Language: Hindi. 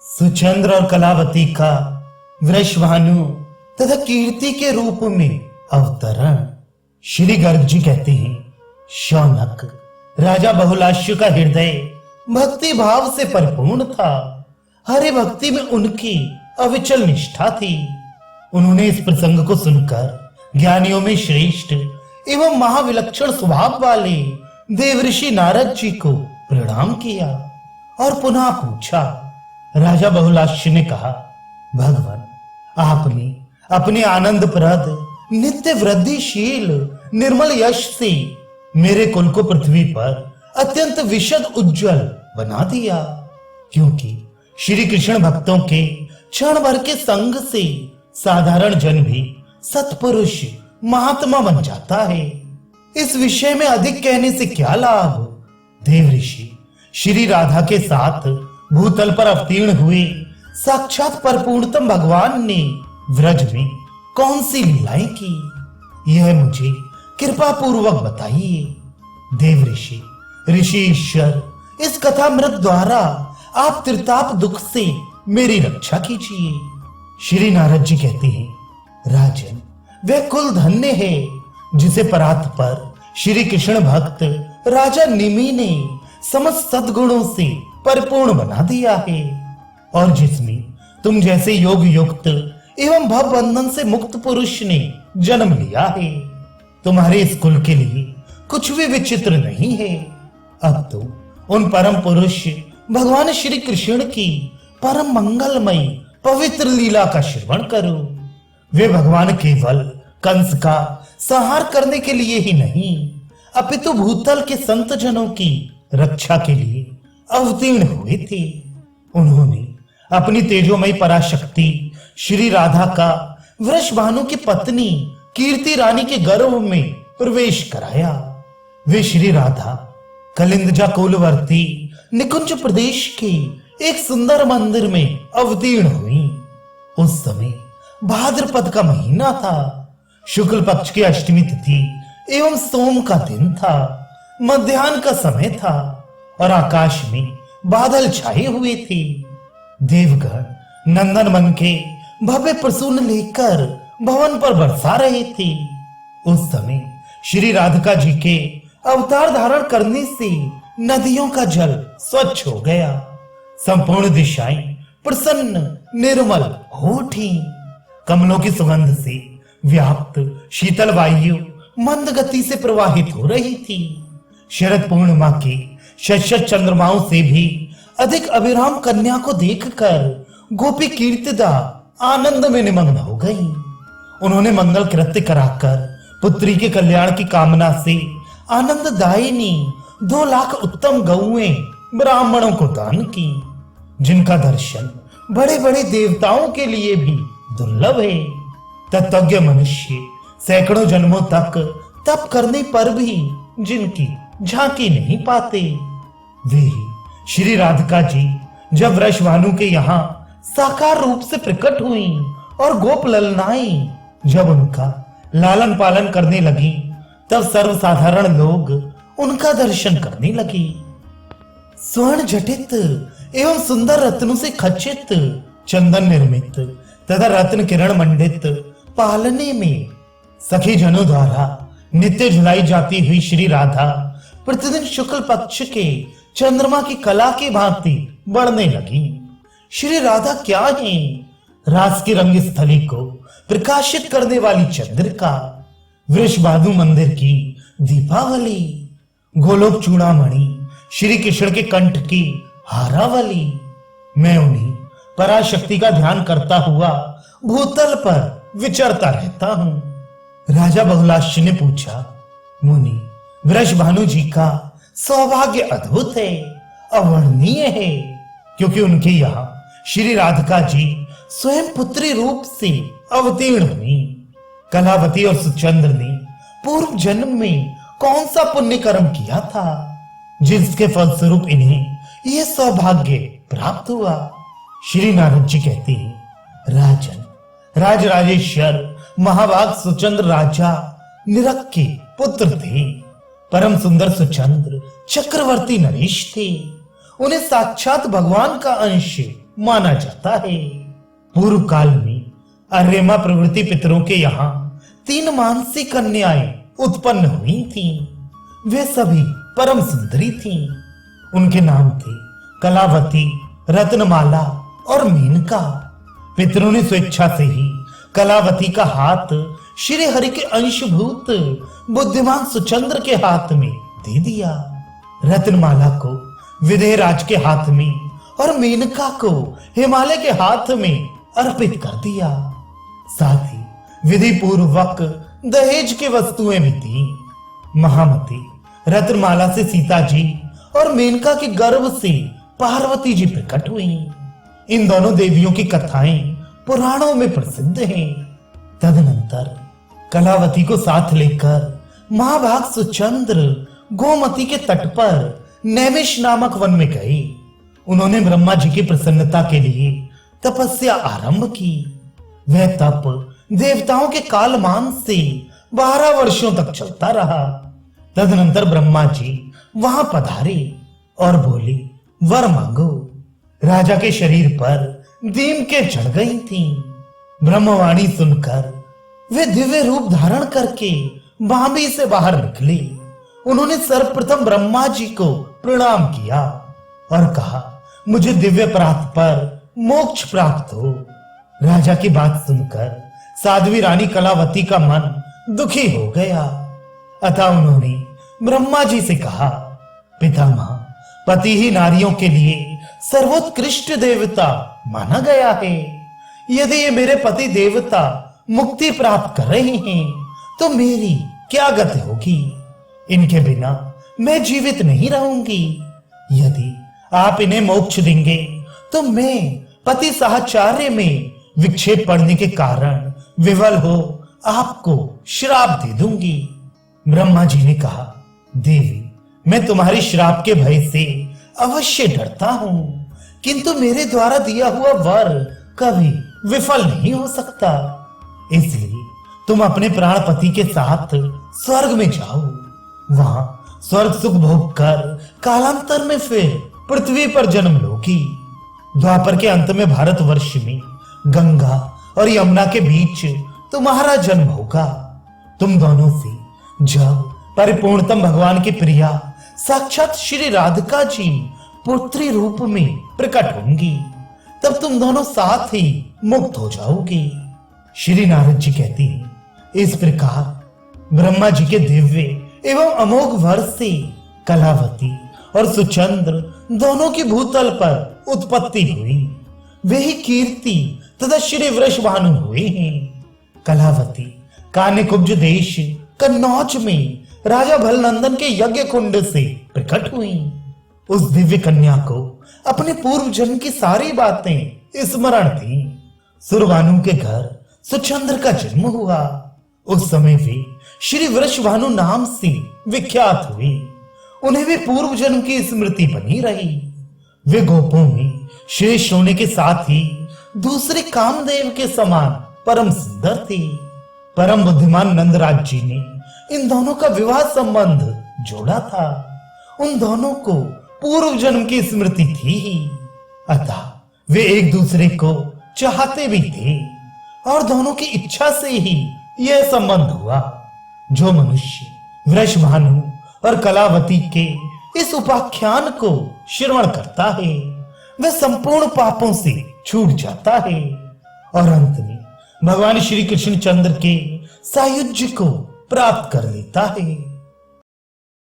सुचंद्र और कलावती का वृषभानु तथा कीर्ति के रूप में अवतरण। श्री गर्ग जी कहते हैं, शौनक राजा बहुलाश्य का हृदय भक्ति भाव से परिपूर्ण था। हरि भक्ति में उनकी अविचल निष्ठा थी। उन्होंने इस प्रसंग को सुनकर ज्ञानियों में श्रेष्ठ एवं महाविलक्षण स्वभाव वाले देवऋषि नारद जी को प्रणाम किया और पुनः पूछा। राजा बहुलाश्य ने कहा, भगवान, आपने अपने आनंदप्रद नित्य वृद्धिशील निर्मल यश से मेरे कुल को पृथ्वी पर अत्यंत विशद उज्जवल बना दिया, क्योंकि श्री कृष्ण भक्तों के क्षण भर के संग से साधारण जन भी सत्पुरुष महात्मा बन जाता है। इस विषय में अधिक कहने से क्या लाभ। देवऋषि श्री राधा के साथ भूतल पर अवतीर्ण हुए साक्षात परिपूर्णतम भगवान ने व्रज में कौन सी लीलाएं की, यह मुझे कृपा पूर्वक बताइए। देवऋषि ऋषि ईश्वर, इस कथामृत द्वारा आप त्रिताप दुख से मेरी रक्षा कीजिए। श्री नारद जी कहते हैं, राजन, वह कुल धन्य है जिसे परात पर श्री कृष्ण भक्त राजा निमि ने समस्त सद्गुणों से परिपूर्ण बना दिया है, और जिसमें तुम जैसे योग युक्त एवं भव बंधन से मुक्त पुरुष ने जन्म लिया है। तुम्हारे इस कुल के लिए कुछ भी विचित्र नहीं है। अब तुम उन परम पुरुष भगवान श्री कृष्ण की परम मंगलमयी पवित्र लीला का श्रवण करो। वे भगवान केवल कंस का संहार करने के लिए ही नहीं, अपितु भूतल के संत जनों की रक्षा के लिए अवतीर्ण हुए थे। उन्होंने अपनी तेजोमयी पराशक्ति श्री राधा का वृषभानु की पत्नी कीर्ति रानी के गर्भ में प्रवेश कराया। वे श्री राधा कलिंदजा कुलवर्ती निकुंज प्रदेश के एक सुंदर मंदिर में अवतीर्ण हुई। उस समय भाद्रपद का महीना था, शुक्ल पक्ष की अष्टमी तिथि एवं सोम का दिन था। मध्याह्न का समय था और आकाश में बादल छाए हुए थे। देवगण नंदन मन के भव्य प्रसून लेकर भवन पर बरसा रहे थे। उस समय श्री राधिका जी के अवतार धारण करने से नदियों का जल स्वच्छ हो गया। संपूर्ण दिशाएं प्रसन्न निर्मल हो उठी। कमलों की सुगंध से व्याप्त शीतल वायु मंद गति से प्रवाहित हो रही थी। शरद पूर्णिमा के शत चंद्रमाओं से भी अधिक अभिराम कन्या को देखकर गोपी कीर्तिदा आनंद में निमग्न हो गई। उन्होंने मंगल कृत्य कराकर पुत्री के कल्याण की कामना से आनंददायिनी 2 लाख उत्तम गौएं ब्राह्मणों को दान की, जिनका दर्शन बड़े बड़े देवताओं के लिए भी दुर्लभ है। तत्वज्ञ मनुष्य सैकड़ों जन्मों तक तप करने पर भी जिनकी झांकी नहीं पाते, वे श्री राधिका जी जब वृषभानु के यहाँ साकार रूप से प्रकट हुई और गोप ललनाएं जब उनका लालन पालन करने लगी, तब सर्वसाधारण लोग उनका दर्शन करने लगे। स्वर्ण जटित एवं सुंदर रत्नों से खचित चंदन निर्मित तथा रत्न किरण मंडित पालने में सखी जनों द्वारा नित्य झुलाई जाती हुई श्री राधा प्रतिदिन शुक्ल पक्ष के चंद्रमा की कला की भांति बढ़ने लगी। श्री राधा क्या है? रास की रंग स्थली को प्रकाशित करने वाली चंद्रिका, वृषभानु मंदिर की दीपावली, गोलोक चूड़ामणि, श्री कृष्ण के कंठ की हारावली। मैं उन्हीं पराशक्ति का ध्यान करता हुआ भूतल पर विचरता रहता हूँ। राजा बहुलाश्य ने पूछा, मुनि, वृषभानु जी का सौभाग्य अद्भुत है, अवर्णनीय है, क्योंकि उनके यहाँ श्री राधिका जी स्वयं पुत्री रूप से अवतीर्ण हुई। कलावती और सुचंद्र ने पूर्व जन्म में कौन सा पुण्य कर्म किया था, जिसके फलस्वरूप इन्हें यह सौभाग्य प्राप्त हुआ। श्री नारद जी कहते हैं, राजन, राजराजेश्वर महाभाग सुचंद्र राजा निरक के पुत्र थे। परम सुंदर सुचंद्र चक्रवर्ती नरेश थे। उन्हें साक्षात भगवान का अंश माना जाता है। पूर्व काल में अर्यमा प्रवृत्ति पितरों के यहाँ 3 मानसी कन्याएं उत्पन्न हुई थीं। वे सभी परम सुंदरी थीं। उनके नाम थे कलावती, रत्नमाला और मेनका। पितरों ने स्वेच्छा से ही कलावती का हाथ श्री हरि के अंशभूत बुद्धिमान सुचंद्र के हाथ में दे दिया। रत्नमाला को विदेहराज के हाथ में और मेनका को हिमालय के हाथ में अर्पित कर दिया। साथ ही विधि पूर्वक दहेज की वस्तुएं भी दी। महामती रत्नमाला से सीता जी और मेनका के गर्भ से पार्वती जी प्रकट हुई। इन दोनों देवियों की कथाएं पुराणों में प्रसिद्ध हैं। तदनंतर कलावती को साथ लेकर महाभाग सुचंद्र गोमती के तट पर नैमिष नामक वन में गए। उन्होंने ब्रह्मा जी की प्रसन्नता के लिए तपस्या आरंभ की। वह तप देवताओं के कालमान से 12 वर्षों तक चलता रहा। तदनंतर ब्रह्मा जी वहां पधारे और बोले, वर मांगो। राजा के शरीर पर दीम के चढ़ गई थी। ब्रह्मवाणी सुनकर वे दिव्य रूप धारण करके बांबी से बाहर निकले। उन्होंने सर्वप्रथम ब्रह्मा जी को प्रणाम किया और कहा, मुझे दिव्य प्राप्त पर मोक्ष प्राप्त हो। राजा की बात सुनकर साध्वी रानी कलावती का मन दुखी हो गया। अतः उन्होंने ब्रह्मा जी से कहा, पितामह, पति ही नारियों के लिए सर्वोत्कृष्ट देवता माना गया है। यदि ये मेरे पति देवता मुक्ति प्राप्त कर रहे हैं तो मेरी क्या गति होगी? इनके बिना मैं जीवित नहीं रहूंगी। यदि आप इन्हें मोक्ष देंगे तो मैं पति साहचर्य में विक्षेप पड़ने के कारण विवल हो आपको श्राप दे दूंगी। ब्रह्मा जी ने कहा, देवी, मैं तुम्हारी श्राप के भय से अवश्य डरता हूं, किंतु मेरे द्वारा दिया हुआ वर कभी विफल नहीं हो सकता। इसलिए तुम अपने प्राणपति के साथ स्वर्ग में जाओ। वहां स्वर्ग सुख भोग कर कालांतर में फिर पृथ्वी पर जन्म लोगी। द्वापर के अंत में भारतवर्ष में गंगा और यमुना के बीच तुम्हारा जन्म होगा। तुम दोनों से जब परिपूर्णतम भगवान की प्रिया साक्षात श्री राधिका जी पुत्री रूप में प्रकट होंगी, तब तुम दोनों साथ ही मुक्त हो जाओगे। श्री नारद जी कहते हैं, इस प्रकार ब्रह्मा जी के दिव्य एवं अमोघ वर से कलावती और सुचंद्र दोनों की भूतल पर उत्पत्ति हुई। वे ही कीर्ति तथा श्री वृषभानु हुए हैं। कलावती कान्यकुब्ज देश कन्नौज में राजा भलनंदन के यज्ञ कुंड से प्रकट हुई। उस दिव्य कन्या को अपने पूर्व जन्म की सारी बातें स्मरण थी। सुरभानु के घर सुचंद्र का जन्म हुआ। उस समय वे श्री वृषभानु नाम से विख्यात हुए। उन्हें भी पूर्व जन्म की स्मृति बनी रही। वे गोपों में श्रेष्ठ होने के साथ ही दूसरे कामदेव के समान परम सुंदर थे। परम बुद्धिमान नंदराज जी ने इन दोनों का विवाह संबंध जोड़ा था। उन दोनों को पूर्व जन्म की स्मृति थी ही, अतः वे एक दूसरे को चाहते भी थे और दोनों की इच्छा से ही यह संबंध हुआ। जो मनुष्य वृषभानु और कलावती के इस उपाख्यान को श्रवण करता है वह संपूर्ण पापों से छूट जाता है और अंत में भगवान श्री कृष्ण चंद्र के सायुज्य को प्राप्त कर लेता है।